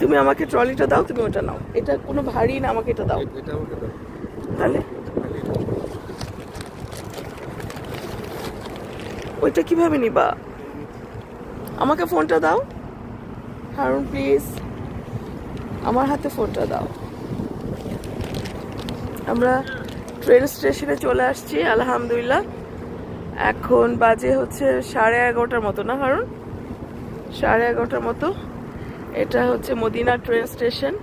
তুমি আমাকে ট্রলিটা দাও, তুমি ওটা নাও, এটা কোনো ভারী না, আমাকে এটা দাও। তাহলে ওইটা কিভাবে নিবা? আমাকে ফোনটা দাও হারুন, প্লিজ আমার হাতে ফোনটা দাও। আমরা ট্রেন স্টেশনে চলে আসছি আলহামদুলিল্লাহ। এখন বাজে হচ্ছে 11:30 মতো, না হারুন? 11:30 মতো। এটা হচ্ছে মদিনা ট্রেন স্টেশন।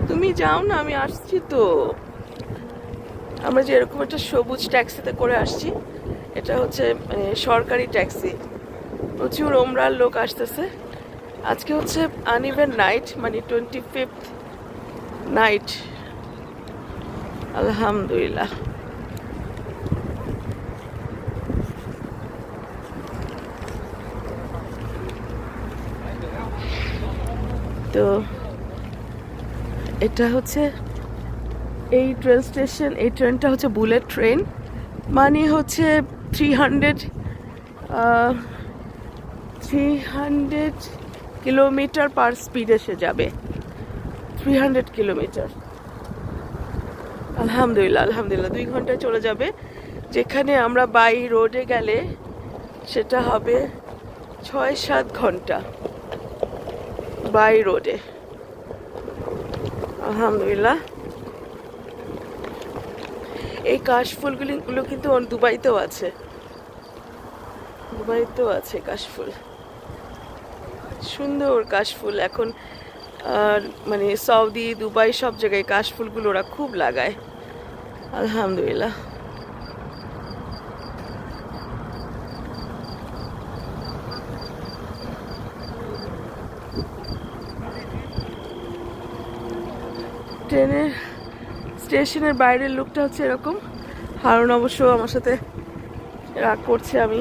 তুমি যাও না, আমি আসছি তো। আমরা যে এরকম একটা সবুজ ট্যাক্সিতে করে আসছি, এটা হচ্ছে মানে সরকারি ট্যাক্সি। প্রচুর ওমরার লোক আসতেছে। আজকে হচ্ছে আনইভেন নাইট, মানে 25th নাইট আলহামদুলিল্লাহ। তো এটা হচ্ছে এই ট্রেন স্টেশন, এই ট্রেনটা হচ্ছে বুলেট ট্রেন, মানে হচ্ছে 300 কিলোমিটার পার স্পিডে সে যাবে। 300 কিলোমিটার। আলহামদুলিল্লাহ আলহামদুলিল্লাহ 2 ঘন্টায় চলে যাবে। যেখানে আমরা বাই রোডে গেলে সেটা হবে 6-7 ঘন্টা বাই রোডে। আলহামদুলিল্লাহ। এই কাশফুলগুলো কিন্তু দুবাইতেও আছে, দুবাইতেও আছে কাশফুল, সুন্দর কাশফুল। এখন মানে সৌদি, দুবাই সব জায়গায় কাশফুলগুলো ওরা খুব লাগায়। আলহামদুলিল্লাহ। ট্রেনের স্টেশনের বাইরের লুকটা হচ্ছে এরকম। হারুন অবশ্য আমার সাথে রাগ করছে, আমি